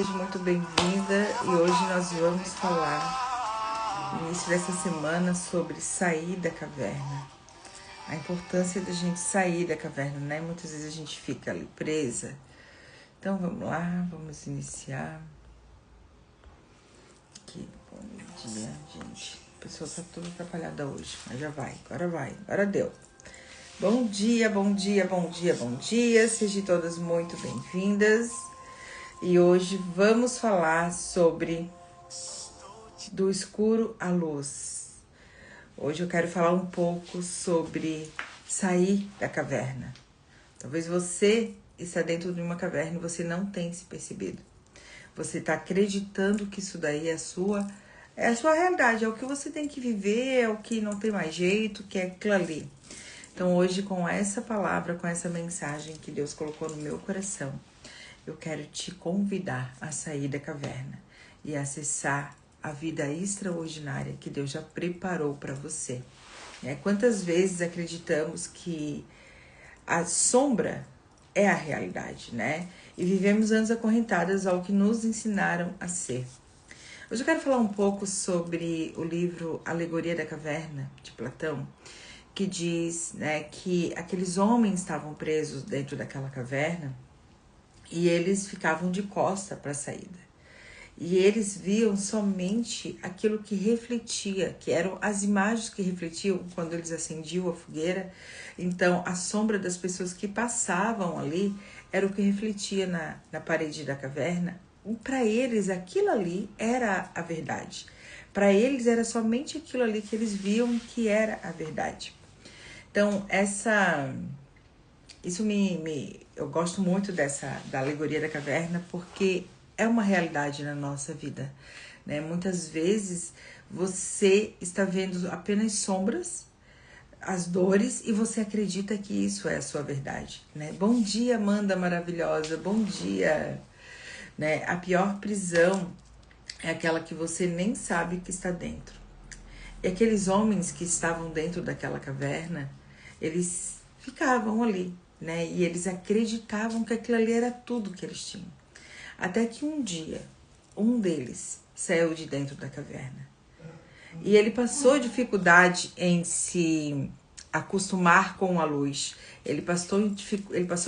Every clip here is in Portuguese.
Seja muito bem-vinda e hoje nós vamos falar, no início dessa semana, sobre sair da caverna. A importância da gente sair da caverna, né? Muitas vezes a gente fica ali presa. Então vamos lá, vamos iniciar. Aqui, bom dia, gente. A pessoa tá toda atrapalhada hoje, mas já vai, agora deu. Bom dia, bom dia, bom dia, bom dia. Sejam todas muito bem-vindas. E hoje vamos falar sobre do escuro à luz. Hoje eu quero falar um pouco sobre sair da caverna. Talvez você está dentro de uma caverna e você não tenha se percebido. Você está acreditando que isso daí é a sua realidade, é o que você tem que viver, é o que não tem mais jeito, que é aquilo ali. Então hoje, com essa palavra, com essa mensagem que Deus colocou no meu coração, eu quero te convidar a sair da caverna e acessar a vida extraordinária que Deus já preparou para você. Quantas vezes acreditamos que a sombra é a realidade, né? E vivemos anos acorrentadas ao que nos ensinaram a ser. Hoje eu quero falar um pouco sobre o livro Alegoria da Caverna, de Platão, que diz, né, que aqueles homens estavam presos dentro daquela caverna e eles ficavam de costa para a saída. E eles viam somente aquilo que refletia, que eram as imagens que refletiam quando eles acendiam a fogueira. Então, a sombra das pessoas que passavam ali era o que refletia na parede da caverna. Para eles, aquilo ali era a verdade. Para eles, era somente aquilo ali que eles viam que era a verdade. Então, eu gosto muito da alegoria da caverna, porque é uma realidade na nossa vida, né? Muitas vezes você está vendo apenas sombras, as dores, e você acredita que isso é a sua verdade, né? Bom dia, Amanda maravilhosa, bom dia, né? A pior prisão é aquela que você nem sabe que está dentro. E aqueles homens que estavam dentro daquela caverna, eles ficavam ali, né? E eles acreditavam que aquilo ali era tudo que eles tinham. Até que um dia, um deles saiu de dentro da caverna. E ele passou dificuldade em se acostumar com a luz. Ele passou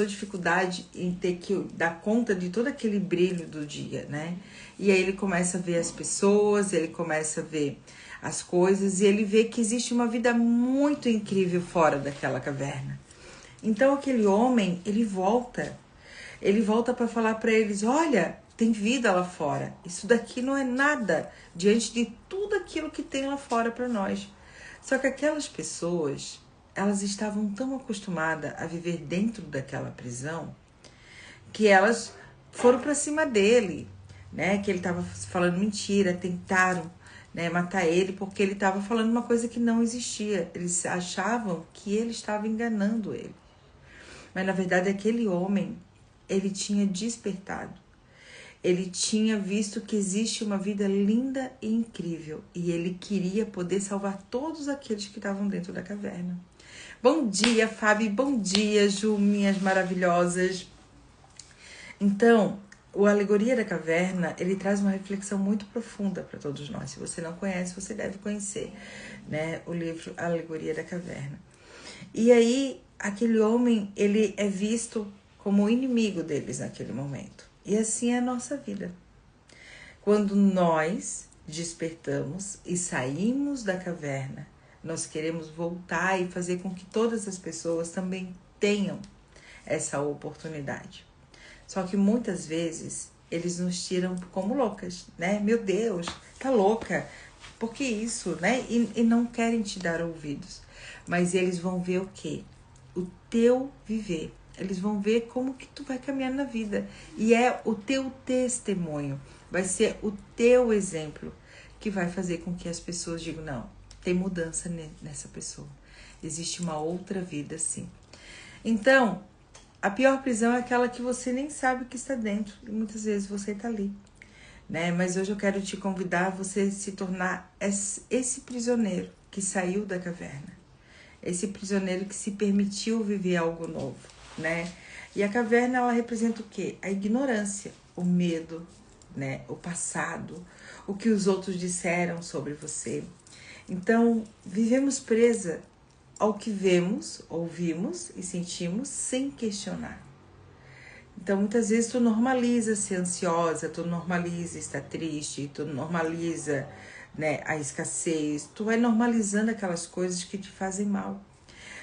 dificuldade em ter que dar conta de todo aquele brilho do dia, né? E aí ele começa a ver as pessoas, ele começa a ver as coisas e ele vê que existe uma vida muito incrível fora daquela caverna. Então aquele homem, ele volta para falar para eles: olha, tem vida lá fora, isso daqui não é nada diante de tudo aquilo que tem lá fora para nós. Só que aquelas pessoas, elas estavam tão acostumadas a viver dentro daquela prisão que elas foram para cima dele, né? Que ele estava falando mentira, tentaram, né, matar ele porque ele estava falando uma coisa que não existia. Eles achavam que ele estava enganando ele. Mas na verdade aquele homem, ele tinha despertado. Ele tinha visto que existe uma vida linda e incrível. E ele queria poder salvar todos aqueles que estavam dentro da caverna. Bom dia, Fábio. Bom dia, Ju, minhas maravilhosas. Então, o Alegoria da Caverna, ele traz uma reflexão muito profunda para todos nós. Se você não conhece, você deve conhecer, né, o livro Alegoria da Caverna. E aí, aquele homem, ele é visto como o inimigo deles naquele momento. E assim é a nossa vida. Quando nós despertamos e saímos da caverna, nós queremos voltar e fazer com que todas as pessoas também tenham essa oportunidade. Só que muitas vezes eles nos tiram como loucas, né? Meu Deus, tá louca. Por que isso, né? E não querem te dar ouvidos. Mas eles vão ver o quê? O teu viver. Eles vão ver como que tu vai caminhar na vida. E é o teu testemunho. Vai ser o teu exemplo que vai fazer com que as pessoas digam: não, tem mudança nessa pessoa. Existe uma outra vida, sim. Então, a pior prisão é aquela que você nem sabe que está dentro. E muitas vezes você está ali, né? Mas hoje eu quero te convidar a você se tornar esse prisioneiro que saiu da caverna. Esse prisioneiro que se permitiu viver algo novo, né? E a caverna, ela representa o quê? A ignorância, o medo, né? O passado, o que os outros disseram sobre você. Então, vivemos presa ao que vemos, ouvimos e sentimos sem questionar. Então, muitas vezes tu normaliza ser ansiosa, tu normaliza estar triste, tu normaliza, né, a escassez, tu vai normalizando aquelas coisas que te fazem mal.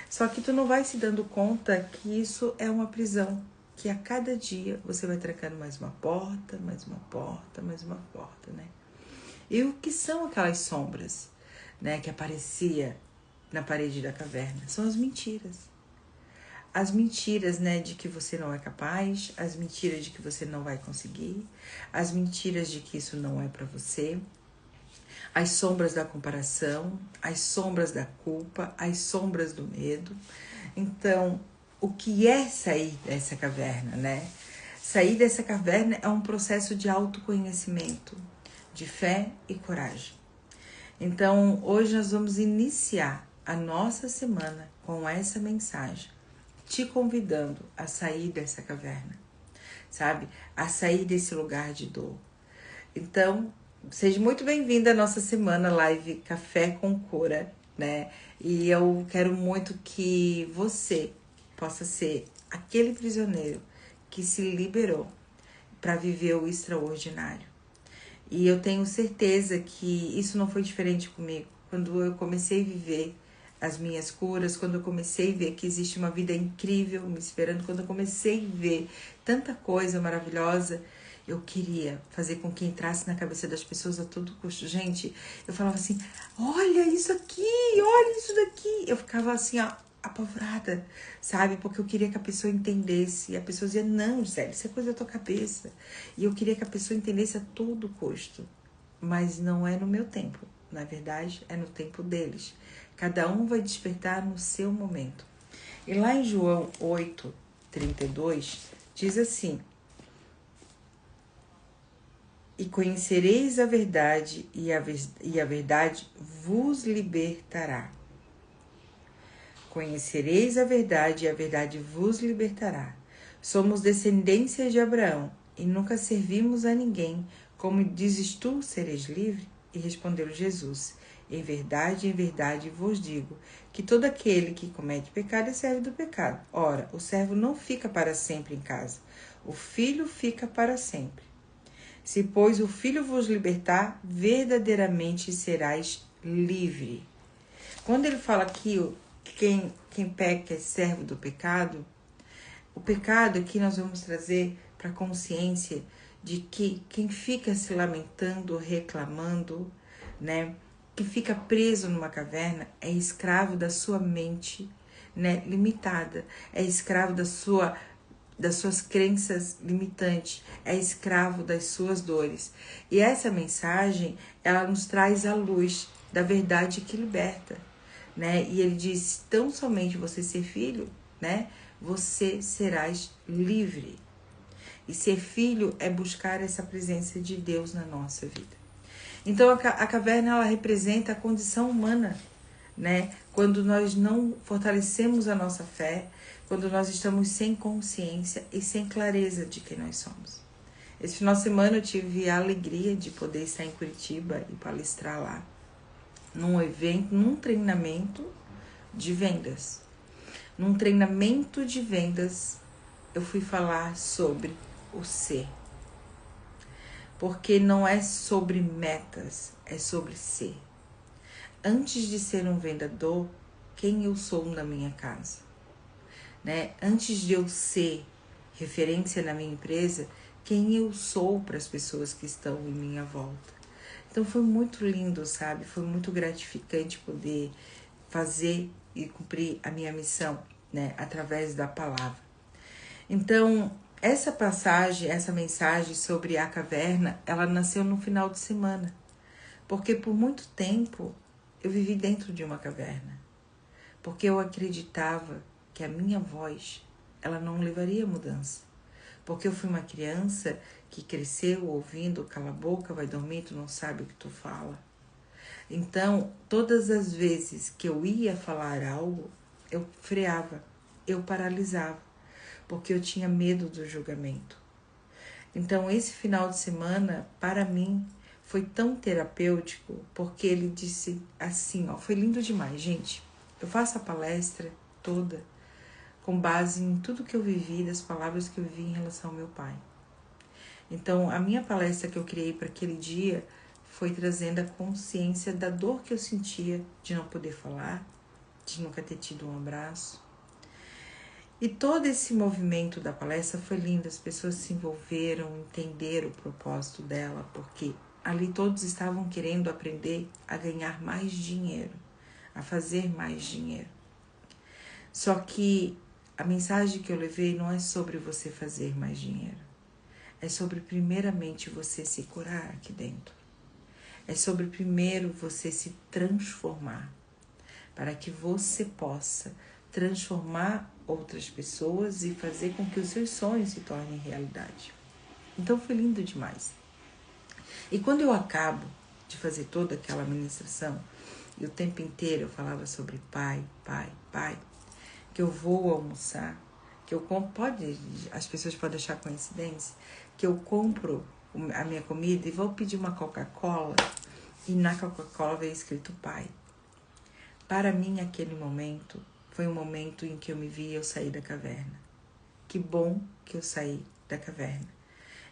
Só que tu não vai se dando conta que isso é uma prisão, que a cada dia você vai trancando mais uma porta, mais uma porta, mais uma porta, né? E o que são aquelas sombras, né, que aparecia na parede da caverna? São as mentiras. As mentiras, né, de que você não é capaz, as mentiras de que você não vai conseguir, as mentiras de que isso não é para você, as sombras da comparação, as sombras da culpa, as sombras do medo. Então, o que é sair dessa caverna, né? Sair dessa caverna é um processo de autoconhecimento, de fé e coragem. Então, hoje nós vamos iniciar a nossa semana com essa mensagem, te convidando a sair dessa caverna, sabe? A sair desse lugar de dor. Então, seja muito bem-vinda à nossa semana live Café com Cura, né? E eu quero muito que você possa ser aquele prisioneiro que se liberou para viver o extraordinário. E eu tenho certeza que isso não foi diferente comigo. Quando eu comecei a viver as minhas curas, quando eu comecei a ver que existe uma vida incrível me esperando, quando eu comecei a ver tanta coisa maravilhosa, eu queria fazer com que entrasse na cabeça das pessoas a todo custo. Gente, eu falava assim, olha isso aqui, olha isso daqui. Eu ficava assim, ó, apavorada, sabe? Porque eu queria que a pessoa entendesse. E a pessoa dizia, não, Gisele, isso é coisa da tua cabeça. E eu queria que a pessoa entendesse a todo custo. Mas não é no meu tempo. Na verdade, é no tempo deles. Cada um vai despertar no seu momento. E lá em João 8:32, diz assim, e conhecereis a verdade, e a verdade vos libertará. Conhecereis a verdade, e a verdade vos libertará. Somos descendência de Abraão, e nunca servimos a ninguém. Como dizes tu, sereis livre? E respondeu Jesus, em verdade vos digo, que todo aquele que comete pecado é servo do pecado. Ora, o servo não fica para sempre em casa, o filho fica para sempre. Se, pois, o Filho vos libertar, verdadeiramente serás livre. Quando ele fala aqui, quem peca é servo do pecado, o pecado aqui nós vamos trazer para a consciência de que quem fica se lamentando, reclamando, né, que fica preso numa caverna, é escravo da sua mente, né, limitada, é escravo das suas crenças limitantes, é escravo das suas dores. E essa mensagem, ela nos traz a luz da verdade que liberta, né? E ele diz, tão somente você ser filho, né? Você serás livre. E ser filho é buscar essa presença de Deus na nossa vida. Então a caverna, ela representa a condição humana, né? Quando nós não fortalecemos a nossa fé, quando nós estamos sem consciência e sem clareza de quem nós somos. Esse final de semana eu tive a alegria de poder estar em Curitiba e palestrar lá, num evento, num treinamento de vendas. Num treinamento de vendas, eu fui falar sobre o ser. Porque não é sobre metas, é sobre ser. Antes de ser um vendedor, quem eu sou na minha casa? Né? Antes de eu ser referência na minha empresa, quem eu sou para as pessoas que estão em minha volta. Então foi muito lindo, sabe? Foi muito gratificante poder fazer e cumprir a minha missão, né? Através da palavra. Então, essa passagem, essa mensagem sobre a caverna, ela nasceu no final de semana. Porque por muito tempo eu vivi dentro de uma caverna. Porque eu acreditava que a minha voz, ela não levaria mudança. Porque eu fui uma criança que cresceu ouvindo, cala a boca, vai dormir, tu não sabe o que tu fala. Então, todas as vezes que eu ia falar algo, eu freava, eu paralisava, porque eu tinha medo do julgamento. Então, esse final de semana, para mim, foi tão terapêutico, porque ele disse assim, ó, foi lindo demais, gente. Eu faço a palestra toda com base em tudo que eu vivi, das palavras que eu vivi em relação ao meu pai. Então, a minha palestra que eu criei para aquele dia foi trazendo a consciência da dor que eu sentia de não poder falar, de nunca ter tido um abraço. E todo esse movimento da palestra foi lindo, as pessoas se envolveram, entenderam o propósito dela, porque ali todos estavam querendo aprender a ganhar mais dinheiro, a fazer mais dinheiro. Só que a mensagem que eu levei não é sobre você fazer mais dinheiro, é sobre primeiramente você se curar aqui dentro, é sobre primeiro você se transformar, para que você possa transformar outras pessoas e fazer com que os seus sonhos se tornem realidade. Então foi lindo demais. E quando eu acabo de fazer toda aquela ministração, e o tempo inteiro eu falava sobre pai, pai, pai, que eu vou almoçar, que eu compro, as pessoas podem achar coincidência, que eu compro a minha comida e vou pedir uma Coca-Cola, e na Coca-Cola veio escrito pai. Para mim, aquele momento foi um momento em que eu me vi e eu saí da caverna. Que bom que eu saí da caverna.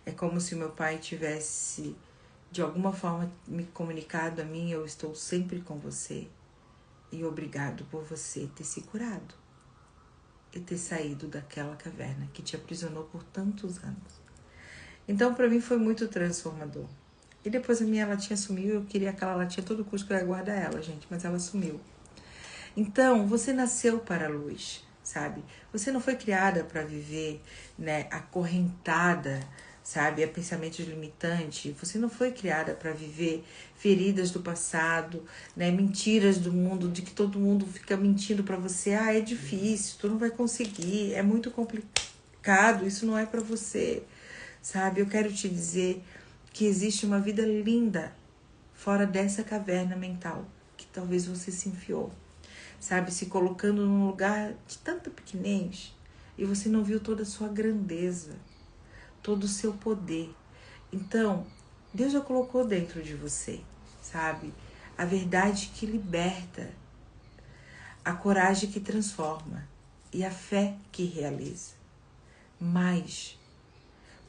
É como se o meu pai tivesse, de alguma forma, me comunicado a mim: eu estou sempre com você. E obrigado por você ter se curado e ter saído daquela caverna que te aprisionou por tantos anos. Então, para mim, foi muito transformador. E depois a minha latinha sumiu. Eu queria aquela latinha a todo custo, que eu ia guardar ela, gente, mas ela sumiu. Então, você nasceu para a luz, sabe? Você não foi criada para viver, né, acorrentada, sabe, a pensamentos limitantes. Você não foi criada para viver feridas do passado, né, mentiras do mundo, de que todo mundo fica mentindo para você. Ah, é difícil, tu não vai conseguir, é muito complicado, isso não é para você, sabe? Eu quero te dizer que existe uma vida linda fora dessa caverna mental que talvez você se enfiou. Sabe, se colocando num lugar de tanta pequenez e você não viu toda a sua grandeza, todo o seu poder. Então, Deus já colocou dentro de você, sabe, a verdade que liberta, a coragem que transforma e a fé que realiza. Mas,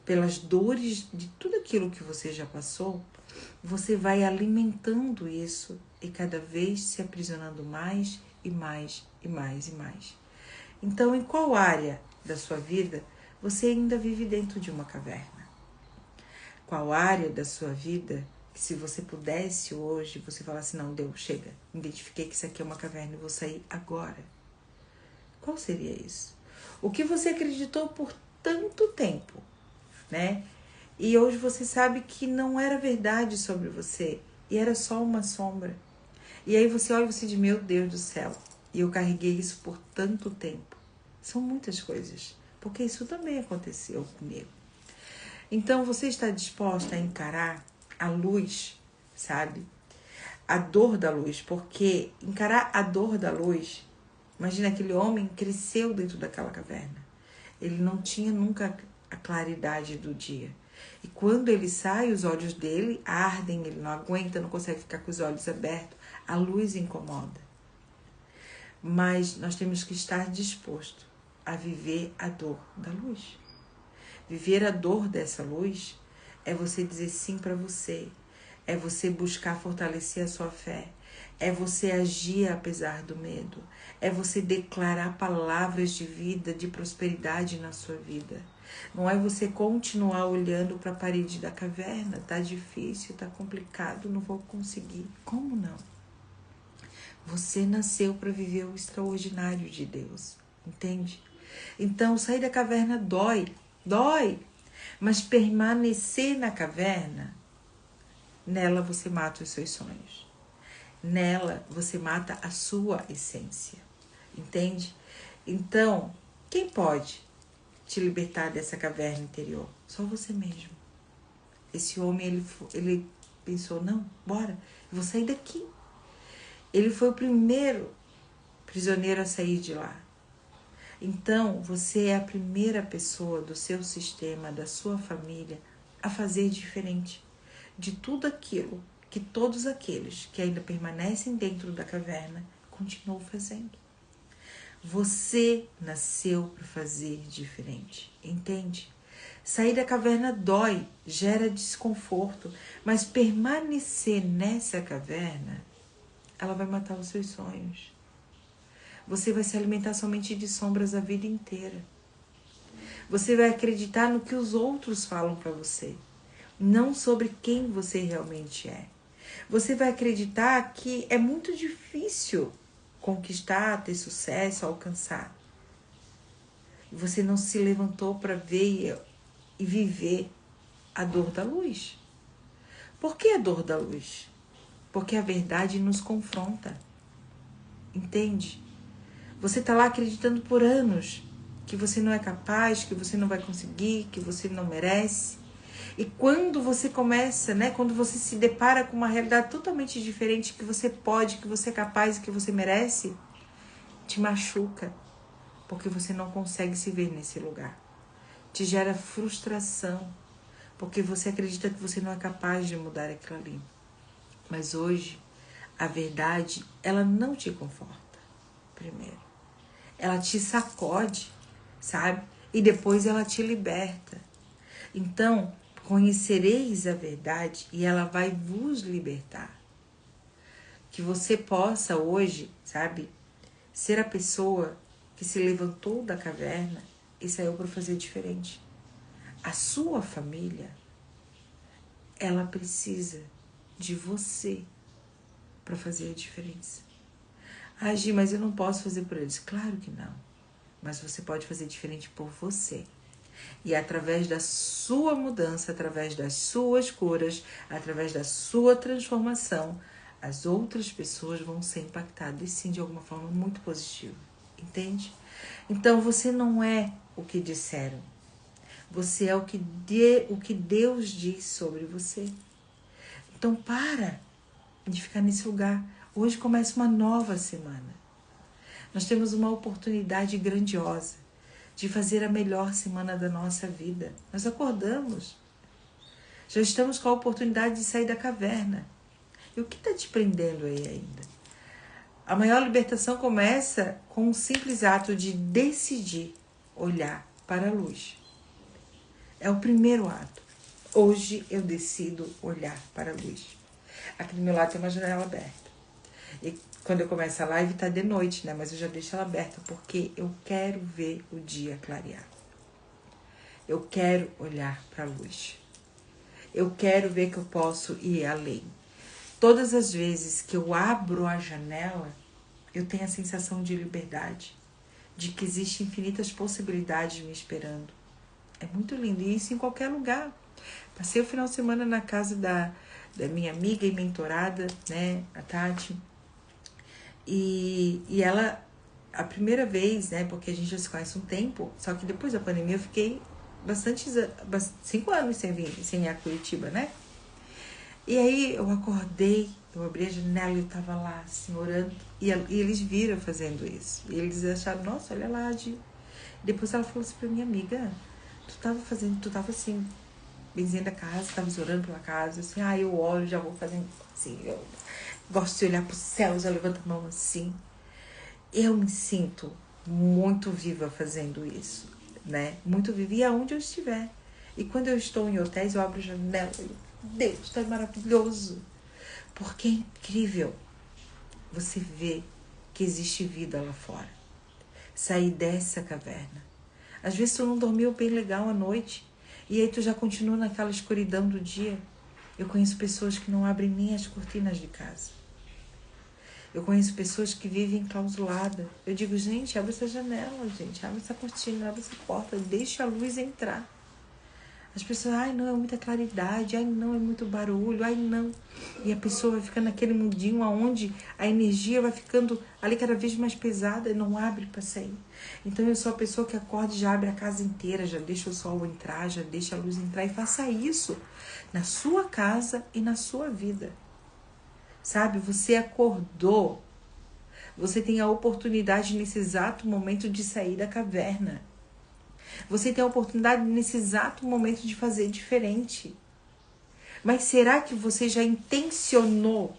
pelas dores de tudo aquilo que você já passou, você vai alimentando isso e cada vez se aprisionando mais e mais e mais e mais. Então, em qual área da sua vida você ainda vive dentro de uma caverna? Qual área da sua vida que, se você pudesse hoje, você falasse: não, Deus, chega, identifiquei que isso aqui é uma caverna e vou sair agora? Qual seria isso? O que você acreditou por tanto tempo, né? E hoje você sabe que não era verdade sobre você e era só uma sombra. E aí você olha e você diz: meu Deus do céu, e eu carreguei isso por tanto tempo. São muitas coisas, porque isso também aconteceu comigo. Então você está disposta a encarar a luz, sabe? A dor da luz, porque encarar a dor da luz, imagina, aquele homem cresceu dentro daquela caverna. Ele não tinha nunca a claridade do dia. E quando ele sai, os olhos dele ardem, ele não aguenta, não consegue ficar com os olhos abertos. A luz incomoda. Mas nós temos que estar disposto a viver a dor da luz. Viver a dor dessa luz é você dizer sim para você. É você buscar fortalecer a sua fé. É você agir apesar do medo. É você declarar palavras de vida, de prosperidade na sua vida. Não é você continuar olhando para a parede da caverna. Tá difícil, tá complicado, não vou conseguir. Como não? Você nasceu para viver o extraordinário de Deus, entende? Então, sair da caverna dói, mas permanecer na caverna, nela você mata os seus sonhos. Nela você mata a sua essência, entende? Então, quem pode te libertar dessa caverna interior? Só você mesmo. Esse homem, ele pensou: não, bora, eu vou sair daqui. Ele foi o primeiro prisioneiro a sair de lá. Então, você é a primeira pessoa do seu sistema, da sua família, a fazer diferente de tudo aquilo que todos aqueles que ainda permanecem dentro da caverna continuam fazendo. Você nasceu para fazer diferente, entende? Sair da caverna dói, gera desconforto, mas permanecer nessa caverna, ela vai matar os seus sonhos. Você vai se alimentar somente de sombras a vida inteira. Você vai acreditar no que os outros falam para você, não sobre quem você realmente é. Você vai acreditar que é muito difícil conquistar, ter sucesso, alcançar. Você não se levantou para ver e viver a dor da luz. Por que a dor da luz? Porque a verdade nos confronta. Entende? Você está lá acreditando por anos que você não é capaz, que você não vai conseguir, que você não merece. E quando você começa, quando você se depara com uma realidade totalmente diferente, que você pode, que você é capaz e que você merece, te machuca, porque você não consegue se ver nesse lugar. Te gera frustração, porque você acredita que você não é capaz de mudar aquilo ali. Mas hoje, a verdade, ela não te conforta, primeiro. Ela te sacode, sabe? E depois ela te liberta. Então, conhecereis a verdade e ela vai vos libertar. Que você possa hoje, sabe, ser a pessoa que se levantou da caverna e saiu para fazer diferente. A sua família, ela precisa de você para fazer a diferença. Ah, Gi, mas eu não posso fazer por eles. Claro que não. Mas você pode fazer diferente por você. E através da sua mudança, através das suas curas, através da sua transformação, as outras pessoas vão ser impactadas, e sim, de alguma forma muito positiva. Entende? Então, você não é o que disseram. Você é o que Deus diz sobre você. Então, para de ficar nesse lugar. Hoje começa uma nova semana. Nós temos uma oportunidade grandiosa de fazer a melhor semana da nossa vida. Nós acordamos. Já estamos com a oportunidade de sair da caverna. E o que está te prendendo aí ainda? A maior libertação começa com um simples ato de decidir olhar para a luz. É o primeiro ato. Hoje eu decido olhar para a luz. Aqui do meu lado tem uma janela aberta. E quando eu começo a live tá de noite, Mas eu já deixo ela aberta porque eu quero ver o dia clarear. Eu quero olhar para a luz. Eu quero ver que eu posso ir além. Todas as vezes que eu abro a janela, eu tenho a sensação de liberdade, de que existem infinitas possibilidades me esperando. É muito lindo, e isso em qualquer lugar. Passei o final de semana na casa da minha amiga e mentorada, a Tati. E ela, a primeira vez, porque a gente já se conhece um tempo, só que depois da pandemia eu fiquei 5 anos sem ir a Curitiba, E aí eu acordei, eu abri a janela e eu tava lá, assim, orando. E eles viram fazendo isso. E eles acharam, nossa, olha lá, Depois ela falou assim pra minha amiga, tu tava assim, benzendo a casa, tava orando pela casa, assim, eu olho, já vou fazendo assim, eu gosto de olhar pro céu, já levanto a mão assim. Eu me sinto muito viva fazendo isso, Muito viva, e aonde eu estiver. E quando eu estou em hotéis, eu abro a janela e Deus, tá maravilhoso. Porque é incrível você ver que existe vida lá fora. Sair dessa caverna. Às vezes tu não dormiu bem legal à noite e aí tu já continua naquela escuridão do dia. Eu conheço pessoas que não abrem nem as cortinas de casa. Eu conheço pessoas que vivem enclausuladas. Eu digo, gente, abre essa janela, gente. Abre essa cortina, abre essa porta. Deixa a luz entrar. As pessoas, não, é muita claridade. Não, é muito barulho. Não. E a pessoa vai ficando naquele mundinho onde a energia vai ficando ali cada vez mais pesada e não abre para sair. Então eu sou a pessoa que acorda e já abre a casa inteira, já deixa o sol entrar, já deixa a luz entrar. E faça isso na sua casa e na sua vida. Sabe, você acordou, Você tem a oportunidade nesse exato momento de sair da caverna. Você tem a oportunidade nesse exato momento de fazer diferente. Mas será que você já intencionou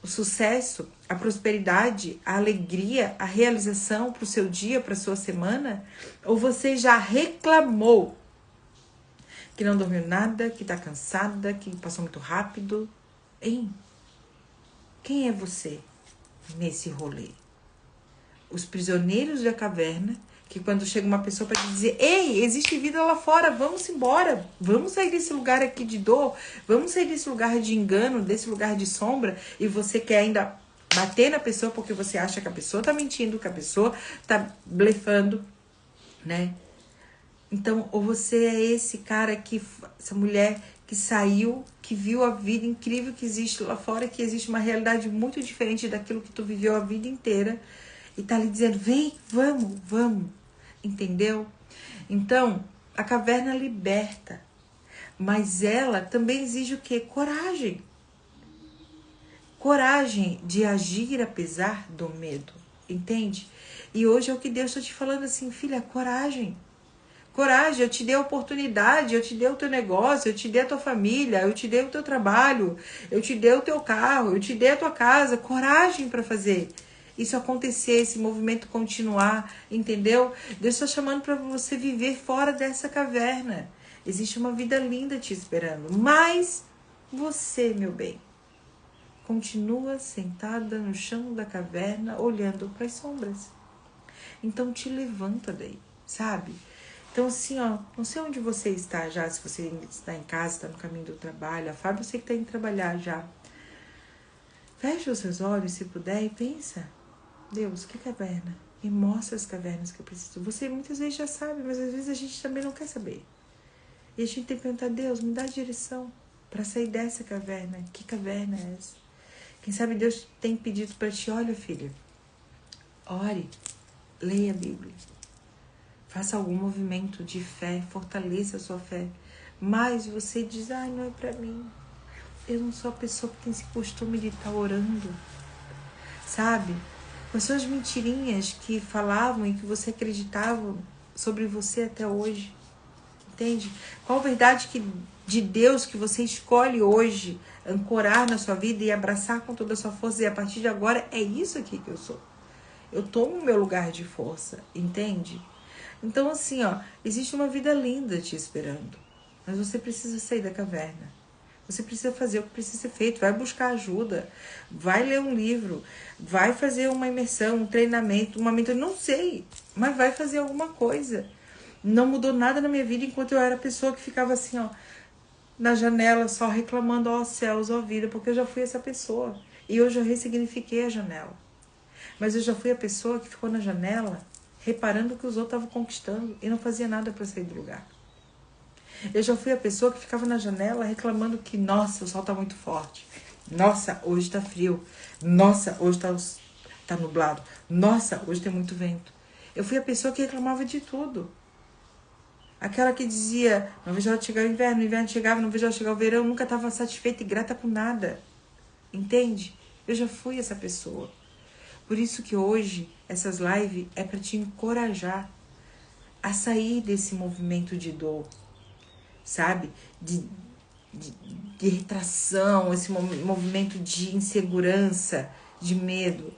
o sucesso, a prosperidade, a alegria, a realização para o seu dia, para a sua semana? Ou você já reclamou que não dormiu nada, que está cansada, que passou muito rápido? Hein? Quem é você nesse rolê? Os prisioneiros da caverna, que quando chega uma pessoa para te dizer: ei, existe vida lá fora, vamos embora, vamos sair desse lugar aqui de dor, vamos sair desse lugar de engano, desse lugar de sombra, e você quer ainda bater na pessoa porque você acha que a pessoa tá mentindo, que a pessoa tá blefando, né? Então, ou você é esse cara que, essa mulher que saiu, que viu a vida incrível que existe lá fora, que existe uma realidade muito diferente daquilo que tu viveu a vida inteira, e tá ali dizendo: vem, vamos, vamos. Entendeu? Então, a caverna liberta, mas ela também exige o quê? Coragem. Coragem de agir apesar do medo, entende? E hoje é o que Deus está te falando assim: filha, coragem. Coragem, eu te dei a oportunidade, eu te dei o teu negócio, eu te dei a tua família, eu te dei o teu trabalho, eu te dei o teu carro, eu te dei a tua casa. Coragem para fazer isso acontecer, esse movimento continuar, entendeu? Deus está chamando para você viver fora dessa caverna. Existe uma vida linda te esperando, mas você, meu bem, continua sentada no chão da caverna, olhando para as sombras. Então te levanta daí, sabe? Então assim, ó, não sei onde você está já, se você está em casa, está no caminho do trabalho. A Fábio, eu sei que está indo trabalhar já. Fecha os seus olhos, se puder, e pensa: Deus, que caverna? Me mostra as cavernas que eu preciso. Você muitas vezes já sabe, mas às vezes a gente também não quer saber. E a gente tem que perguntar: Deus, me dá direção para sair dessa caverna. Que caverna é essa? Quem sabe Deus tem pedido para ti: olha, filha, ore, leia a Bíblia. Faça algum movimento de fé, fortaleça a sua fé. Mas você diz: ai, não é para mim. Eu não sou a pessoa que tem esse costume de estar orando. Sabe? Quais são as mentirinhas que falavam e que você acreditava sobre você até hoje? Entende? Qual a verdade de Deus que você escolhe hoje ancorar na sua vida e abraçar com toda a sua força? E a partir de agora é isso aqui que eu sou. Eu tomo o meu lugar de força, entende? Então assim, ó, existe uma vida linda te esperando. Mas você precisa sair da caverna. Você precisa fazer o que precisa ser feito. Vai buscar ajuda. Vai ler um livro. Vai fazer uma imersão, um treinamento, uma mentoria. Não sei, mas vai fazer alguma coisa. Não mudou nada na minha vida enquanto eu era a pessoa que ficava assim, ó, na janela só reclamando: ó céus, ó vida, porque eu já fui essa pessoa. E hoje eu ressignifiquei a janela. Mas eu já fui a pessoa que ficou na janela reparando que os outros estavam conquistando e não fazia nada para sair do lugar. Eu já fui a pessoa que ficava na janela reclamando que, nossa, o sol tá muito forte. Nossa, hoje tá frio. Nossa, hoje tá nublado. Nossa, hoje tem muito vento. Eu fui a pessoa que reclamava de tudo. Aquela que dizia: não vejo a hora de chegar o inverno chegava, não vejo a hora de chegar o verão, nunca estava satisfeita e grata com nada. Entende? Eu já fui essa pessoa. Por isso que hoje, essas lives é para te encorajar a sair desse movimento de dor, sabe? De retração, esse movimento de insegurança, de medo.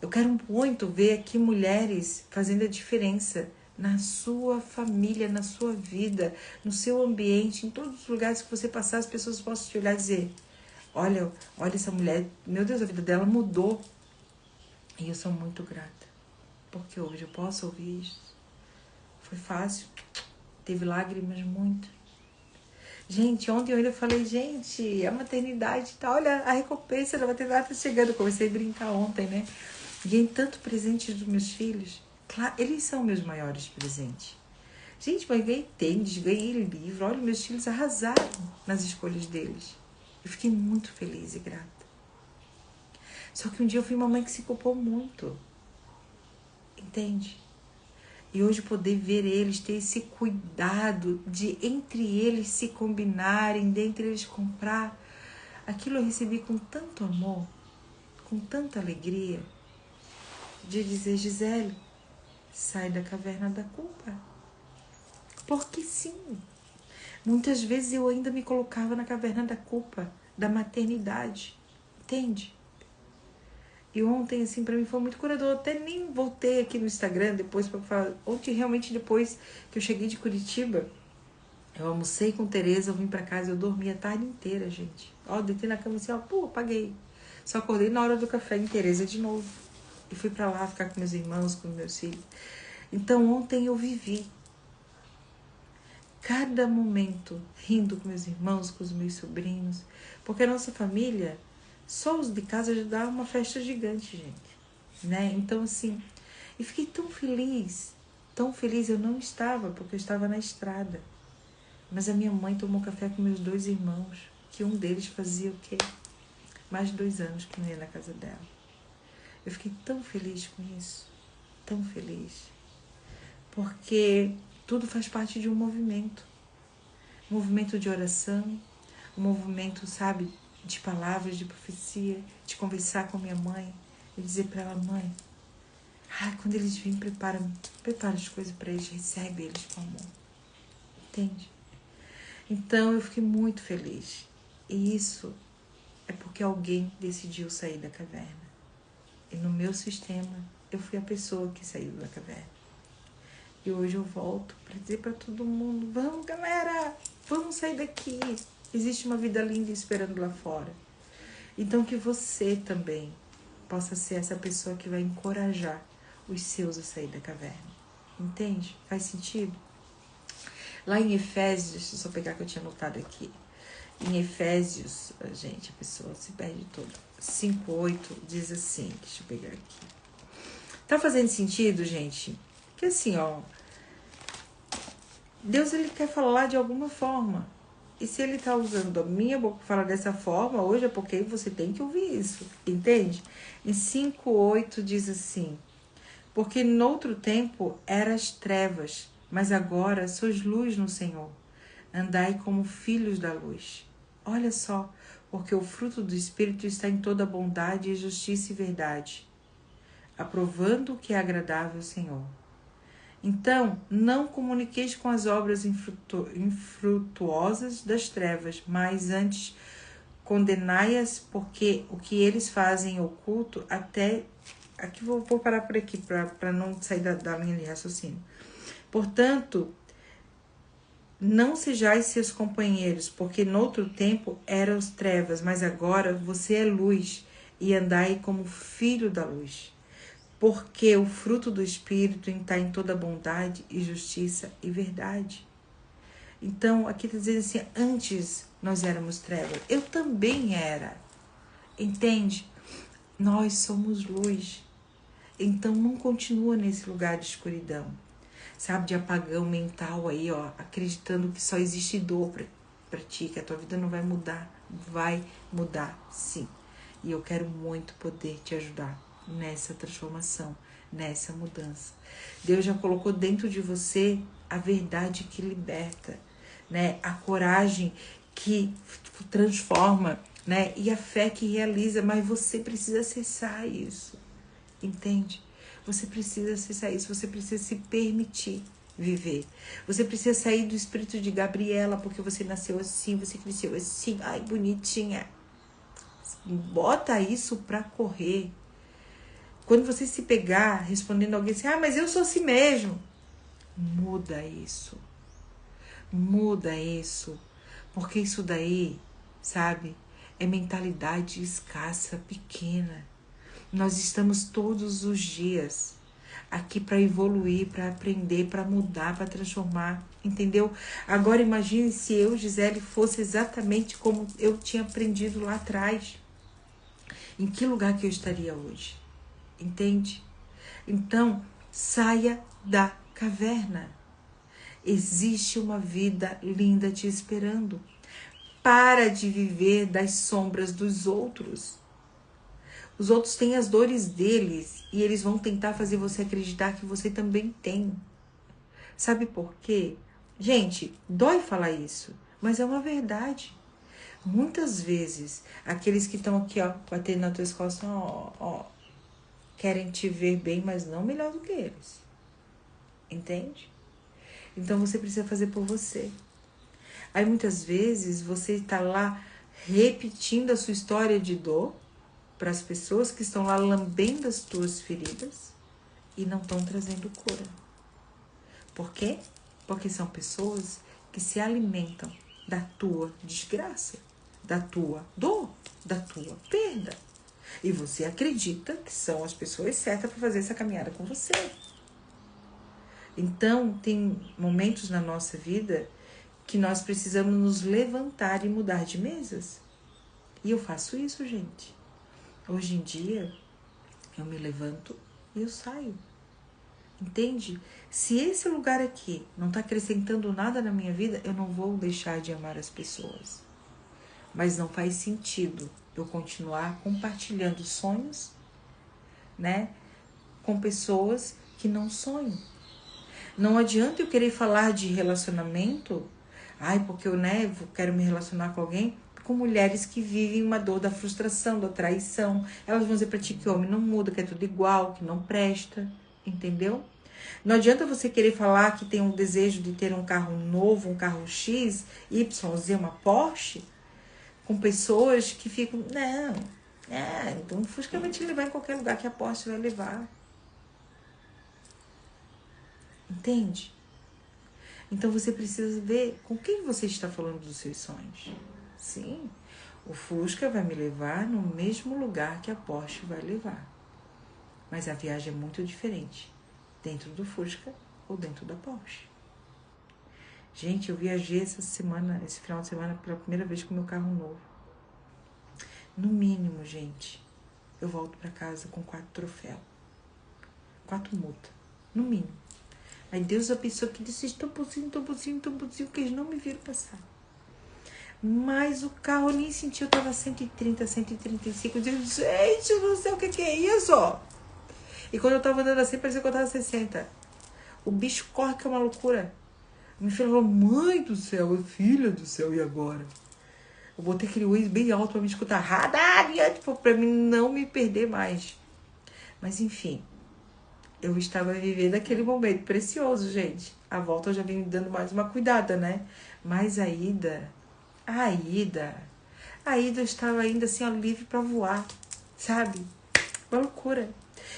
Eu quero muito ver aqui mulheres fazendo a diferença na sua família, na sua vida, no seu ambiente, em todos os lugares que você passar, as pessoas possam te olhar e dizer: olha essa mulher, meu Deus, a vida dela mudou. E eu sou muito grata, porque hoje eu posso ouvir isso. Foi fácil, teve lágrimas muito. Gente, ontem eu ainda falei: gente, a maternidade tá, olha, a recompensa da maternidade tá chegando. Eu comecei a brincar ontem, né? Ganhei tanto presente dos meus filhos. Claro, eles são meus maiores presentes. Gente, mas ganhei tênis, ganhei livro. Olha, meus filhos arrasaram nas escolhas deles. Eu fiquei muito feliz e grata. Só que um dia eu fui uma mãe que se culpou muito. Entende? E hoje poder ver eles, ter esse cuidado de entre eles se combinarem, de entre eles comprar. Aquilo eu recebi com tanto amor, com tanta alegria de dizer: Gisele, sai da caverna da culpa. Porque sim, muitas vezes eu ainda me colocava na caverna da culpa, da maternidade, entende? E ontem, assim, pra mim foi muito curador. Eu até nem voltei aqui no Instagram depois pra falar. Ontem, realmente, depois que eu cheguei de Curitiba, eu almocei com Tereza, eu vim pra casa, eu dormi a tarde inteira, gente. Ó, deitei na cama assim, ó, pô, apaguei. Só acordei na hora do café em Tereza de novo. E fui pra lá ficar com meus irmãos, com meus filhos. Então, ontem eu vivi cada momento rindo com meus irmãos, com os meus sobrinhos. Porque a nossa família, só os de casa já dá uma festa gigante, gente. Né? Então, assim, e fiquei tão feliz, eu não estava, porque eu estava na estrada. Mas a minha mãe tomou café com meus 2 irmãos, que um deles fazia o quê? Mais de 2 anos que não ia na casa dela. Eu fiquei tão feliz com isso, tão feliz. Porque tudo faz parte de um movimento de oração, um movimento, sabe, de palavras, de profecia, de conversar com minha mãe e dizer para ela: mãe, quando eles virem, prepara as coisas para eles, recebe eles com amor. Entende? Então eu fiquei muito feliz. E isso é porque alguém decidiu sair da caverna. E no meu sistema, eu fui a pessoa que saiu da caverna. E hoje eu volto para dizer para todo mundo: vamos, galera, vamos sair daqui. Existe uma vida linda esperando lá fora. Então que você também possa ser essa pessoa que vai encorajar os seus a sair da caverna. Entende? Faz sentido? Lá em Efésios, deixa eu só pegar que eu tinha anotado aqui. Em Efésios, gente, a pessoa se perde toda. 5:8 diz assim, deixa eu pegar aqui. Tá fazendo sentido, gente? Que assim, ó, Deus, ele quer falar de alguma forma. E se ele tá usando a minha boca para falar dessa forma, hoje é porque você tem que ouvir isso, entende? Em 5:8 diz assim: porque noutro tempo eras trevas, mas agora sois luz no Senhor. Andai como filhos da luz. Olha só, porque o fruto do Espírito está em toda bondade, justiça e verdade, aprovando o que é agradável ao Senhor. Então, não comuniqueis com as obras infrutuosas das trevas, mas antes condenai-as, porque o que eles fazem em oculto até... Aqui vou parar por aqui, para não sair da linha de raciocínio. Portanto, não sejais seus companheiros, porque noutro tempo eram as trevas, mas agora você é luz, e andai como filho da luz. Porque o fruto do Espírito está em toda bondade e justiça e verdade. Então, aqui está dizendo assim, antes nós éramos trevas. Eu também era. Entende? Nós somos luz. Então, não continua nesse lugar de escuridão. Sabe, de apagão mental aí, ó, acreditando que só existe dor pra ti, que a tua vida não vai mudar. Vai mudar, sim. E eu quero muito poder te ajudar nessa transformação, nessa mudança. Deus já colocou dentro de você a verdade que liberta, né? A coragem que transforma, né? E a fé que realiza, mas você precisa acessar isso, entende? Você precisa acessar isso, você precisa se permitir viver. Você precisa sair do espírito de Gabriela, porque você nasceu assim, você cresceu assim, ai, bonitinha. Bota isso pra correr. Quando você se pegar respondendo a alguém assim, mas eu sou assim mesmo. Muda isso. Muda isso. Porque isso daí, sabe, é mentalidade escassa, pequena. Nós estamos todos os dias aqui para evoluir, para aprender, para mudar, para transformar, entendeu? Agora imagine se eu, Gisele, fosse exatamente como eu tinha aprendido lá atrás. Em que lugar que eu estaria hoje? Entende? Então, saia da caverna. Existe uma vida linda te esperando. Para de viver das sombras dos outros. Os outros têm as dores deles e eles vão tentar fazer você acreditar que você também tem. Sabe por quê? Gente, dói falar isso, mas é uma verdade. Muitas vezes, aqueles que estão aqui, ó, batendo nas tuas costas, ó, querem te ver bem, mas não melhor do que eles. Entende? Então você precisa fazer por você. Aí muitas vezes você está lá repetindo a sua história de dor para as pessoas que estão lá lambendo as tuas feridas e não estão trazendo cura. Por quê? Porque são pessoas que se alimentam da tua desgraça, da tua dor, da tua perda. E você acredita que são as pessoas certas para fazer essa caminhada com você. Então, tem momentos na nossa vida que nós precisamos nos levantar e mudar de mesas. E eu faço isso, gente. Hoje em dia, eu me levanto e eu saio. Entende? Se esse lugar aqui não está acrescentando nada na minha vida, eu não vou deixar de amar as pessoas. Mas não faz sentido eu continuar compartilhando sonhos, né, com pessoas que não sonham. Não adianta eu querer falar de relacionamento, porque eu, quero me relacionar com alguém, com mulheres que vivem uma dor da frustração, da traição. Elas vão dizer pra ti que o homem não muda, que é tudo igual, que não presta, entendeu? Não adianta você querer falar que tem um desejo de ter um carro novo, um carro X, YZ, uma Porsche, com pessoas que ficam, então o Fusca vai te levar em qualquer lugar que a Porsche vai levar. Entende? Então você precisa ver com quem você está falando dos seus sonhos. Sim, o Fusca vai me levar no mesmo lugar que a Porsche vai levar. Mas a viagem é muito diferente dentro do Fusca ou dentro da Porsche. Gente, eu viajei esse final de semana, pela primeira vez com meu carro novo. No mínimo, gente, eu volto para casa com 4 troféus. 4 multas. No mínimo. Aí Deus abençoe que disse tampozinho, que eles não me viram passar. Mas o carro eu nem senti, eu tava 130, 135. Eu disse, gente, eu não sei o que é isso. E quando eu tava andando assim, parecia que eu tava 60. O bicho corre que é uma loucura. Minha filha falou, mãe do céu, filha do céu, e agora? Eu botei aquele Waze bem alto pra me escutar. Radar, tipo, pra mim não me perder mais. Mas enfim, eu estava vivendo aquele momento precioso, gente. A volta eu já vim me dando mais uma cuidada, né? Mas a ida eu estava ainda assim, ó, livre pra voar, sabe? Uma loucura.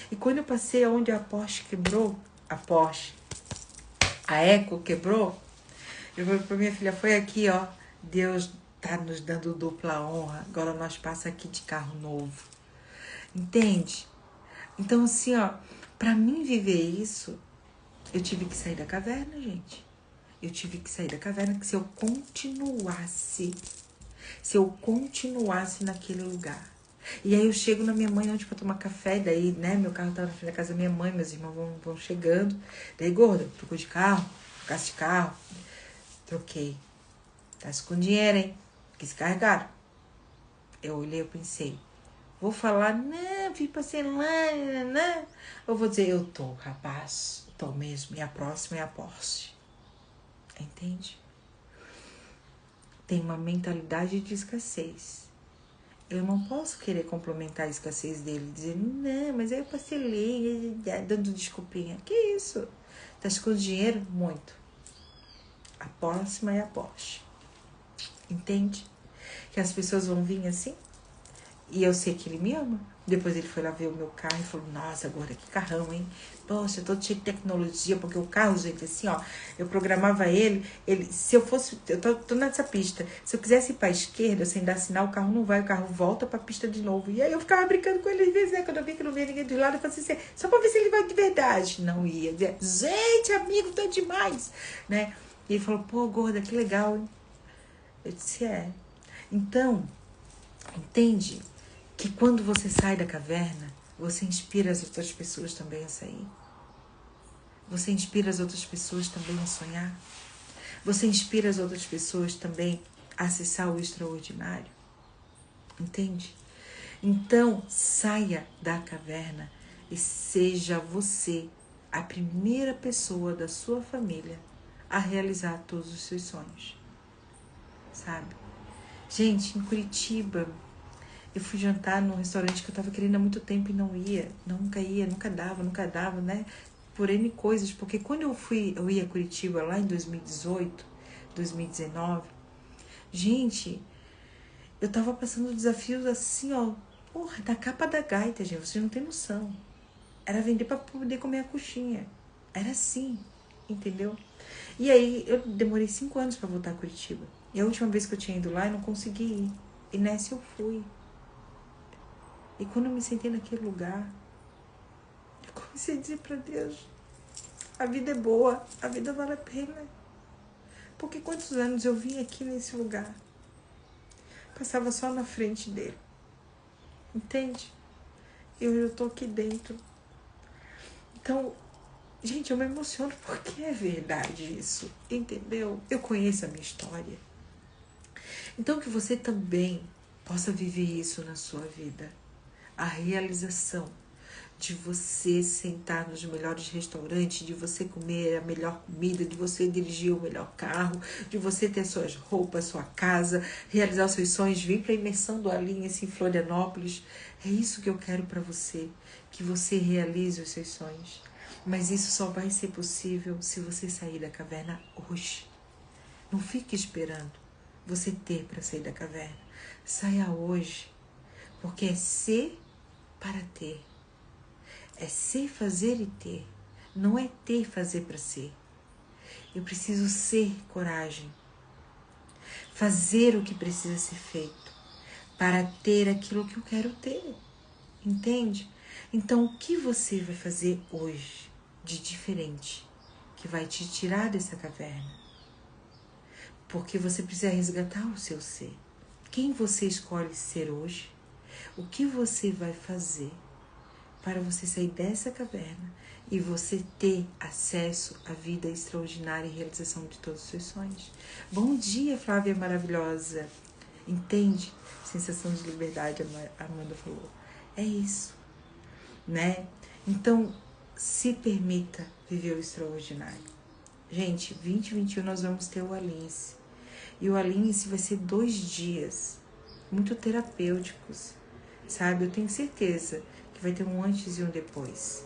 E quando eu passei onde a Porsche quebrou, a Eco quebrou, eu falei pra minha filha, foi aqui, ó, Deus tá nos dando dupla honra, agora nós passa aqui de carro novo. Entende? Então, assim, ó, pra mim viver isso, eu tive que sair da caverna, gente. Eu tive que sair da caverna, que se eu continuasse naquele lugar. E aí eu chego na minha mãe ontem pra tomar café, daí, né, meu carro tava na frente da casa da minha mãe, meus irmãos vão chegando. Daí, gorda, trocou de carro, trocasse de carro. Troquei. Tá com dinheiro, hein? Quis carregar. Eu olhei, eu pensei, vou falar, não, vim pra Ceilândia, né? Eu vou dizer, eu tô, rapaz, tô mesmo, e a próxima é a Porsche. Entende? Tem uma mentalidade de escassez. Eu não posso querer complementar a escassez dele, dizer, não, mas aí eu parcelei, dando desculpinha. Que isso? Tá com dinheiro? Muito. A próxima é a Porsche. Entende? Que as pessoas vão vir assim. E eu sei que ele me ama. Depois ele foi lá ver o meu carro e falou, nossa, agora que carrão, hein? Poxa, todo cheio de tecnologia, porque o carro, gente, assim, ó, eu programava ele, se eu fosse, eu tô nessa pista, se eu quisesse ir pra esquerda, sem dar sinal, o carro não vai, o carro volta pra pista de novo. E aí eu ficava brincando com ele às vezes, né? Quando eu vi que não via ninguém do lado, eu falei assim, só pra ver se ele vai de verdade. Não ia. Dizia, gente, amigo, tá demais, né? E ele falou, pô, gorda, que legal, hein? Eu disse, é. Então, entende? Que quando você sai da caverna, você inspira as outras pessoas também a sair. Você inspira as outras pessoas também a sonhar. Você inspira as outras pessoas também a acessar o extraordinário. Entende? Então, saia da caverna e seja você a primeira pessoa da sua família a realizar todos os seus sonhos. Sabe? Gente, em Curitiba, eu fui jantar num restaurante que eu tava querendo há muito tempo e não ia. Nunca dava, né? Por N coisas. Porque quando eu ia a Curitiba lá em 2018, 2019, gente, eu tava passando desafios assim, ó, porra, da capa da gaita, gente, vocês não tem noção. Era vender pra poder comer a coxinha. Era assim, entendeu? E aí, eu demorei 5 anos pra voltar a Curitiba. E a última vez que eu tinha ido lá, eu não consegui ir. E nessa eu fui. E quando eu me sentei naquele lugar, eu comecei a dizer pra Deus, a vida é boa, a vida vale a pena. Porque quantos anos eu vim aqui nesse lugar? Passava só na frente dele. Entende? E hoje eu tô aqui dentro. Então, gente, eu me emociono porque é verdade isso. Entendeu? Eu conheço a minha história. Então que você também possa viver isso na sua vida. A realização de você sentar nos melhores restaurantes, de você comer a melhor comida, de você dirigir o melhor carro, de você ter suas roupas, sua casa, realizar os seus sonhos, vir para a imersão do Alinha-se em Florianópolis. É isso que eu quero para você, que você realize os seus sonhos. Mas isso só vai ser possível se você sair da caverna hoje. Não fique esperando você ter para sair da caverna. Saia hoje, porque é ser para ter. É ser, fazer e ter. Não é ter, fazer para ser. Eu preciso ser coragem. Fazer o que precisa ser feito para ter aquilo que eu quero ter. Entende? Então, o que você vai fazer hoje de diferente que vai te tirar dessa caverna? Porque você precisa resgatar o seu ser. Quem você escolhe ser hoje? O que você vai fazer para você sair dessa caverna e você ter acesso à vida extraordinária e realização de todos os seus sonhos? Bom dia, Flávia maravilhosa. Entende? Sensação de liberdade, a Amanda falou. É isso, né? Então, se permita viver o extraordinário. Gente, 2021 nós vamos ter o Alinhe-se. E o Alinhe-se vai ser 2 dias muito terapêuticos, sabe? Eu tenho certeza que vai ter um antes e um depois.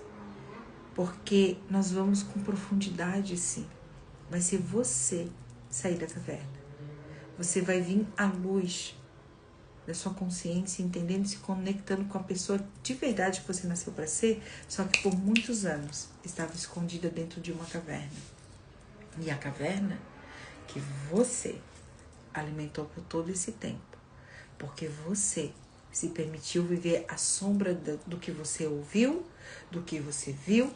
Porque nós vamos com profundidade, sim. Vai ser você sair da caverna. Você vai vir à luz da sua consciência, entendendo, se conectando com a pessoa de verdade que você nasceu para ser, só que por muitos anos estava escondida dentro de uma caverna. E a caverna que você alimentou por todo esse tempo, porque você se permitiu viver à sombra do que você ouviu, do que você viu,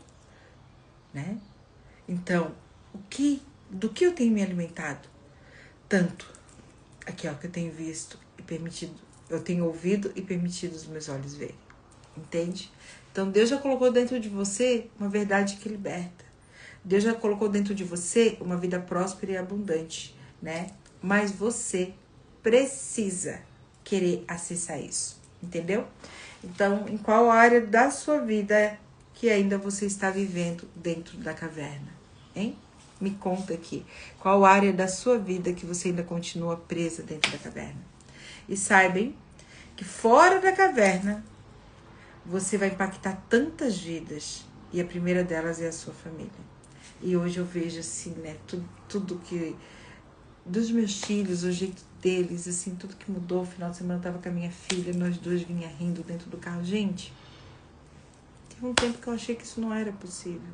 né? Então, do que eu tenho me alimentado? Tanto, aqui ó, que eu tenho visto e permitido, eu tenho ouvido e permitido os meus olhos verem, entende? Então, Deus já colocou dentro de você uma verdade que liberta. Deus já colocou dentro de você uma vida próspera e abundante, né? Mas você precisa querer acessar isso, entendeu? Então, em qual área da sua vida que ainda você está vivendo dentro da caverna, hein? Me conta aqui, qual área da sua vida que você ainda continua presa dentro da caverna? E saibam que fora da caverna, você vai impactar tantas vidas, e a primeira delas é a sua família. E hoje eu vejo assim, né, tudo que... dos meus filhos, o jeito deles, assim, tudo que mudou. No final de semana eu tava com a minha filha, nós duas vinha rindo dentro do carro. Gente, teve um tempo que eu achei que isso não era possível.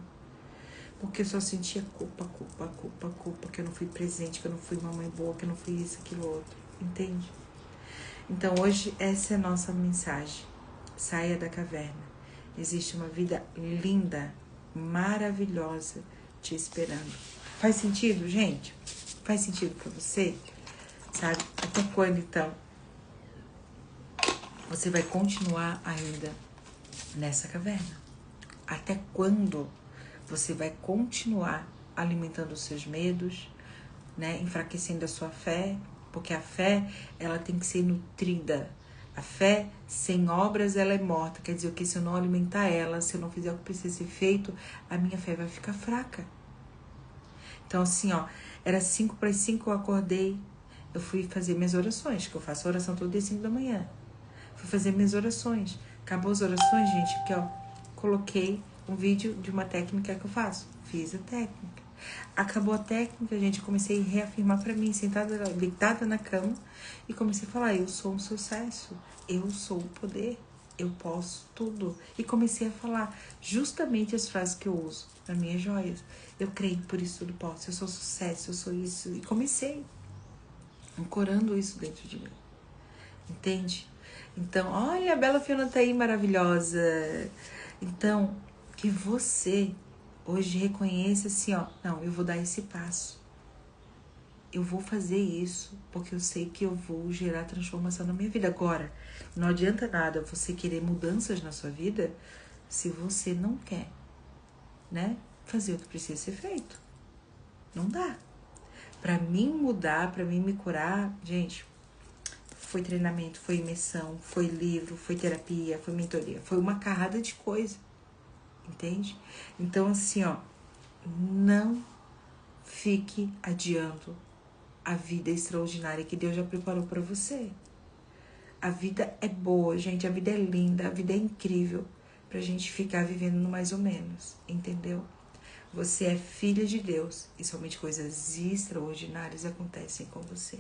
Porque eu só sentia culpa, que eu não fui presente, que eu não fui mamãe boa, que eu não fui isso, aquilo, outro. Entende? Então hoje essa é a nossa mensagem. Saia da caverna. Existe uma vida linda, maravilhosa te esperando. Faz sentido, gente? Faz sentido pra você? Sabe? Até quando, então, você vai continuar ainda nessa caverna? Até quando você vai continuar alimentando os seus medos, né? Enfraquecendo a sua fé? Porque a fé, ela tem que ser nutrida. A fé sem obras, ela é morta. Quer dizer, que se eu não alimentar ela, se eu não fizer o que precisa ser feito, a minha fé vai ficar fraca. Então, assim, ó, era 5 para as 5 eu acordei. Eu fui fazer minhas orações, que eu faço oração todo dia 5 da manhã. Fui fazer minhas orações. Acabou as orações, gente, porque, ó, coloquei um vídeo de uma técnica que eu faço. Fiz a técnica. Acabou a técnica, gente, comecei a reafirmar pra mim, sentada, deitada na cama, e comecei a falar, eu sou um sucesso, eu sou o poder, eu posso tudo. E comecei a falar justamente as frases que eu uso nas minhas joias. Eu creio, por isso tudo posso, eu sou sucesso, eu sou isso. E comecei ancorando isso dentro de mim. Entende? Então, olha, a Bela Fiona tá aí, maravilhosa. Então, que você hoje reconheça assim, ó, não, eu vou dar esse passo. Eu vou fazer isso, porque eu sei que eu vou gerar transformação na minha vida. Agora, não adianta nada você querer mudanças na sua vida se você não quer, né, fazer o que precisa ser feito. Não dá. Pra mim mudar, pra mim me curar, gente, foi treinamento, foi imersão, foi livro, foi terapia, foi mentoria, foi uma carrada de coisa, entende? Então, assim, ó, não fique adiando a vida extraordinária que Deus já preparou para você. A vida é boa, gente, a vida é linda, a vida é incrível pra gente ficar vivendo no mais ou menos, entendeu? Você é filha de Deus e somente coisas extraordinárias acontecem com você.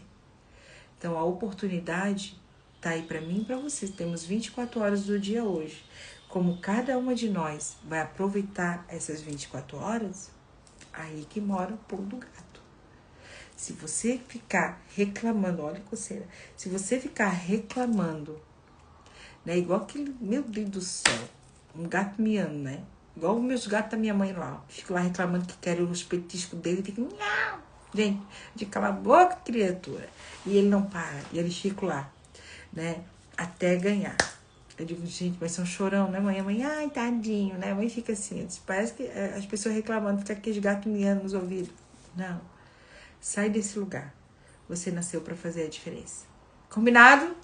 Então, a oportunidade tá aí para mim e para você. Temos 24 horas do dia hoje. Como cada uma de nós vai aproveitar essas 24 horas, aí que mora o pulo do gato. Se você ficar reclamando, olha que coceira, se você ficar reclamando, né, igual aquele, meu Deus do céu, um gato miando, né? Igual os meus gatos da minha mãe lá, ó. Fico lá reclamando que quero os petiscos dele, fica, não! Gente, de cala a boca, criatura. E ele não para, e eles ficam lá, né, até ganhar. Eu digo, gente, mas são chorão, né, mãe? A mãe, ai, tadinho, né? A mãe fica assim, disse, parece que as pessoas reclamando, fica aqueles gatos miando nos ouvidos. Não. Sai desse lugar. Você nasceu para fazer a diferença. Combinado?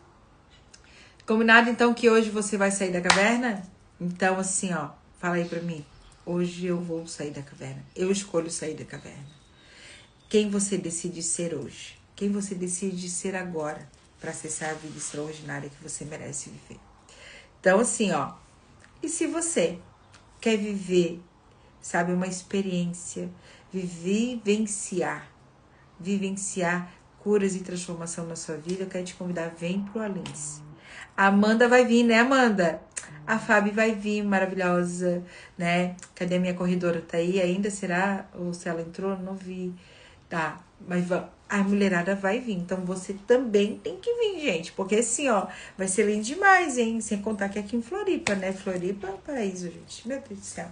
Combinado, então, que hoje você vai sair da caverna? Então, assim, ó, fala aí pra mim. Hoje eu vou sair da caverna. Eu escolho sair da caverna. Quem você decide ser hoje? Quem você decide ser agora para acessar a vida extraordinária que você merece viver? Então, assim, ó. E se você quer viver, sabe, uma experiência, vivenciar curas e transformação na sua vida, eu quero te convidar, vem pro Alince. A Amanda vai vir, né, Amanda? A Fábio vai vir, maravilhosa, né? Cadê a minha corredora? Tá aí ainda? Será? Ou se ela entrou? Não vi. Tá, mas a mulherada vai vir. Então você também tem que vir, gente. Porque assim, ó, vai ser lindo demais, hein? Sem contar que é aqui em Floripa, né? Floripa é um paraíso, gente. Meu Deus do céu.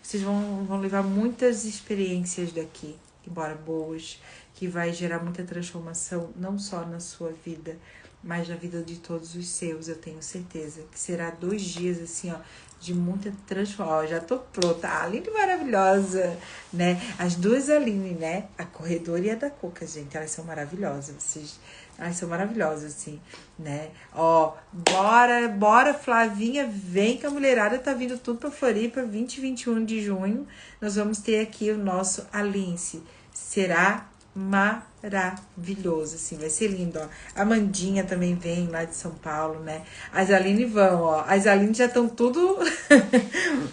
Vocês vão levar muitas experiências daqui, embora boas, que vai gerar muita transformação, não só na sua vida, mas na vida de todos os seus, eu tenho certeza. Que será 2 dias, assim, ó, de muita transformação. Ó, já tô pronta. A Aline maravilhosa, né? As duas Aline, né? A corredora e a da Coca, gente. Elas são maravilhosas. Elas são maravilosas, assim, né? Ó, bora, Flavinha, vem que a mulherada tá vindo tudo pra Floripa, 20 e 21 de junho. Nós vamos ter aqui o nosso Alince. Será maravilhoso, assim, vai ser lindo, ó. A Mandinha também vem lá de São Paulo, né? As Aline vão, ó. As Aline já estão tudo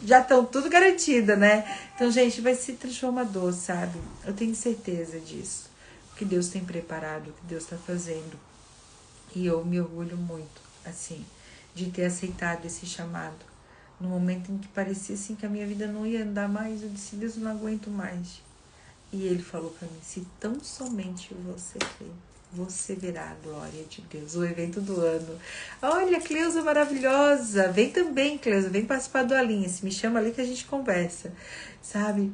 já estão tudo garantida, né? Então, gente, vai ser transformador, sabe? Eu tenho certeza disso. O que Deus tem preparado, o que Deus tá fazendo. E eu me orgulho muito, assim, de ter aceitado esse chamado. No momento em que parecia, assim, que a minha vida não ia andar mais, eu disse, Deus, eu não aguento mais. E ele falou pra mim, se tão somente você crer, você verá a glória de Deus. O evento do ano. Olha, Cleusa maravilhosa. Vem também, Cleusa. Vem participar do Alince. Me chama ali que a gente conversa. Sabe?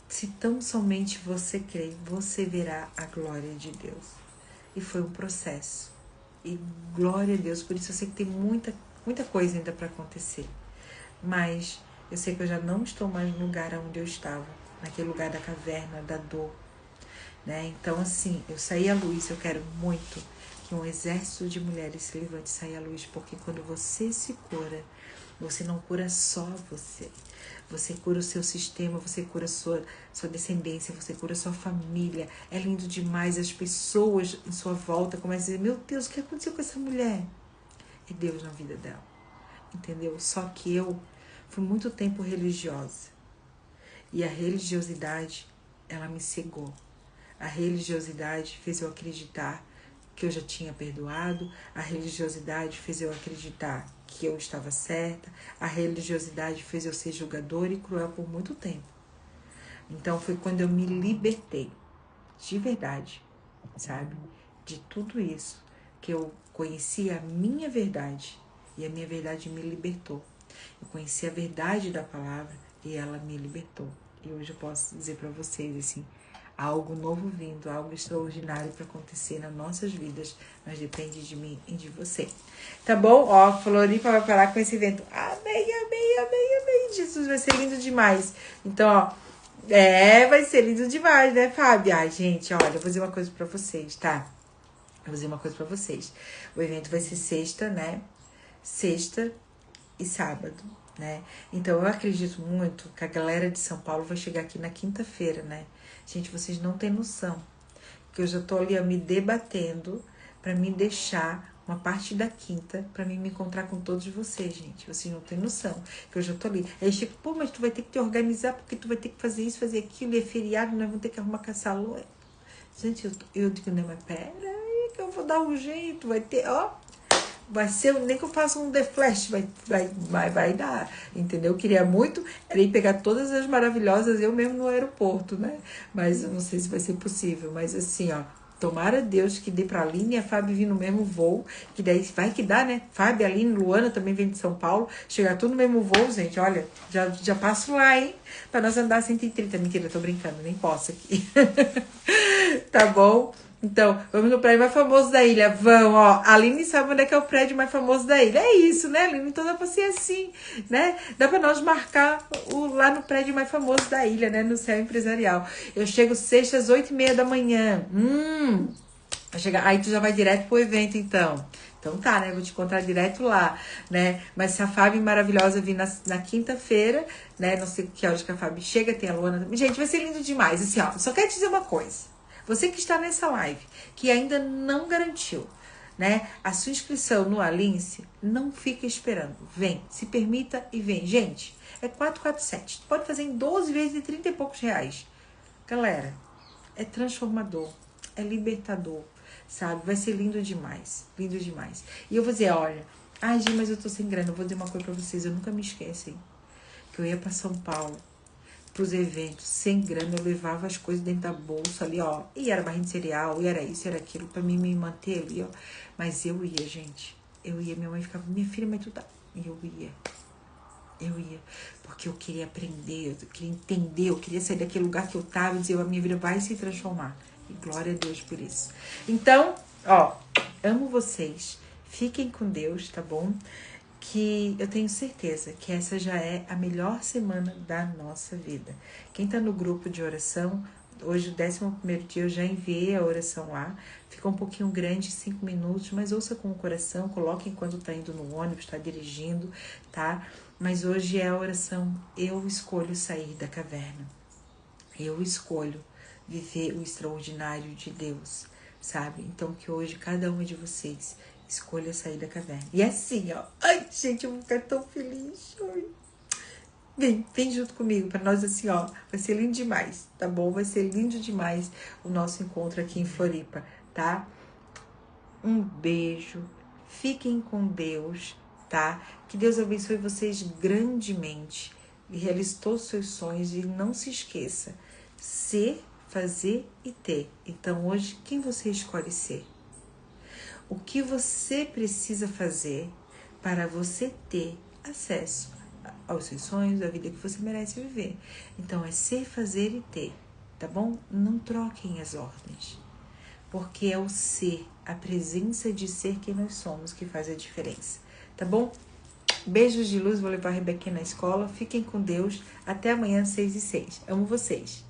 Se tão somente você crer, você verá a glória de Deus. E foi um processo. E glória a Deus. Por isso eu sei que tem muita coisa ainda para acontecer. Mas eu sei que eu já não estou mais no lugar onde eu estava. Naquele lugar da caverna, da dor, né? Então, assim, eu saí à luz. Eu quero muito que um exército de mulheres se levante e saia à luz, porque quando você se cura, Você não cura só você. Você cura o seu sistema, você cura a sua descendência, você cura a sua família. É lindo demais. As pessoas em sua volta começam a dizer, meu Deus, o que aconteceu com essa mulher? É Deus na vida dela. Entendeu? Só que eu fui muito tempo religiosa. E a religiosidade, ela me cegou. A religiosidade fez eu acreditar que eu já tinha perdoado. A religiosidade fez eu acreditar que eu estava certa. A religiosidade fez eu ser julgadora e cruel por muito tempo. Então foi quando eu me libertei, de verdade, sabe? De tudo isso, que eu conheci a minha verdade. E a minha verdade me libertou. Eu conheci a verdade da palavra e ela me libertou. E hoje eu posso dizer para vocês, assim, algo novo vindo, algo extraordinário para acontecer nas nossas vidas, mas depende de mim e de você. Tá bom? Ó, Floripa vai parar com esse evento. Amém, amém, amém, amém. Jesus, vai ser lindo demais. Então, ó, vai ser lindo demais, né, Fábio? Ai, gente, olha, eu vou dizer uma coisa para vocês, tá? Eu vou dizer uma coisa para vocês. O evento vai ser sexta, né? Sexta e sábado, né? Então eu acredito muito que a galera de São Paulo vai chegar aqui na quinta-feira, né? Gente, vocês não têm noção que eu já tô ali me debatendo para me deixar uma parte da quinta para mim me encontrar com todos vocês, gente. Vocês não têm noção que eu já tô ali. Aí tipo, pô, mas tu vai ter que te organizar porque tu vai ter que fazer isso, fazer aquilo, e é feriado, nós vamos ter que arrumar caçalô. Gente, eu digo, não, mas pera aí que eu vou dar um jeito, vai ter, ó. Vai ser, nem que eu faça um The Flash, vai dar, entendeu? Eu queria muito era ir pegar todas as maravilhosas eu mesmo no aeroporto, né? Mas eu não sei se vai ser possível, mas assim, ó, tomara Deus que dê pra Aline e a Fábio vir no mesmo voo, que daí vai que dá, né? Fábio, Aline, Luana também vem de São Paulo, chegar tudo no mesmo voo, gente, olha, já passo lá, hein? Pra nós andar 130, mentira, tô brincando, nem posso aqui. Tá bom? Então, vamos no prédio mais famoso da ilha. Vamos, ó. A Aline sabe onde é que é o prédio mais famoso da ilha. É isso, né, Aline? Então dá pra ser assim, né? Dá pra nós marcar lá no prédio mais famoso da ilha, né? No céu empresarial. Eu chego sexta às 8h30 da manhã. Aí tu já vai direto pro evento, então. Então tá, né? Vou te encontrar direto lá, né? Mas se a Fábio maravilhosa vir na quinta-feira, né? Não sei que horas que a Fábio chega, tem a Luana também. Gente, vai ser lindo demais. Assim, ó, só quero te dizer uma coisa. Você que está nessa live, que ainda não garantiu, né, a sua inscrição no Alince, não fica esperando. Vem, se permita e vem. Gente, é 447. Pode fazer em 12 vezes de 30 e poucos reais. Galera, é transformador, é libertador, sabe? Vai ser lindo demais, lindo demais. E eu vou dizer, olha, ai, Gi, mas eu tô sem grana. Eu vou dizer uma coisa pra vocês, eu nunca me esqueço, hein? Que eu ia pra São Paulo, pros eventos, sem grana, eu levava as coisas dentro da bolsa ali, ó, e era barrinha de cereal, e era isso, era aquilo, pra mim me manter ali, ó, mas eu ia, gente, eu ia, minha mãe ficava, minha filha, mas tu tá, e eu ia, porque eu queria aprender, eu queria entender, eu queria sair daquele lugar que eu tava e dizer, a minha vida vai se transformar, e glória a Deus por isso. Então, ó, amo vocês, fiquem com Deus, tá bom? Que eu tenho certeza que essa já é a melhor semana da nossa vida. Quem tá no grupo de oração, hoje o 11º dia eu já enviei a oração lá, ficou um pouquinho grande, 5 minutos, mas ouça com o coração, coloque enquanto tá indo no ônibus, tá dirigindo, tá? Mas hoje é a oração, eu escolho sair da caverna, eu escolho viver o extraordinário de Deus, sabe? Então que hoje cada uma de vocês escolha sair da caverna. E assim, ó. Ai, gente, eu vou ficar tão feliz. Ai. Vem junto comigo, pra nós assim, ó. Vai ser lindo demais, tá bom? Vai ser lindo demais o nosso encontro aqui em Floripa, tá? Um beijo. Fiquem com Deus, tá? Que Deus abençoe vocês grandemente. E realize todos os seus sonhos. E não se esqueça. Ser, fazer e ter. Então, hoje, quem você escolhe ser? O que você precisa fazer para você ter acesso aos seus sonhos, à vida que você merece viver. Então, é ser, fazer e ter, tá bom? Não troquem as ordens, porque é o ser, a presença de ser quem nós somos que faz a diferença, tá bom? Beijos de luz, vou levar a Rebequinha na escola. Fiquem com Deus. Até amanhã, 6h06. Amo vocês.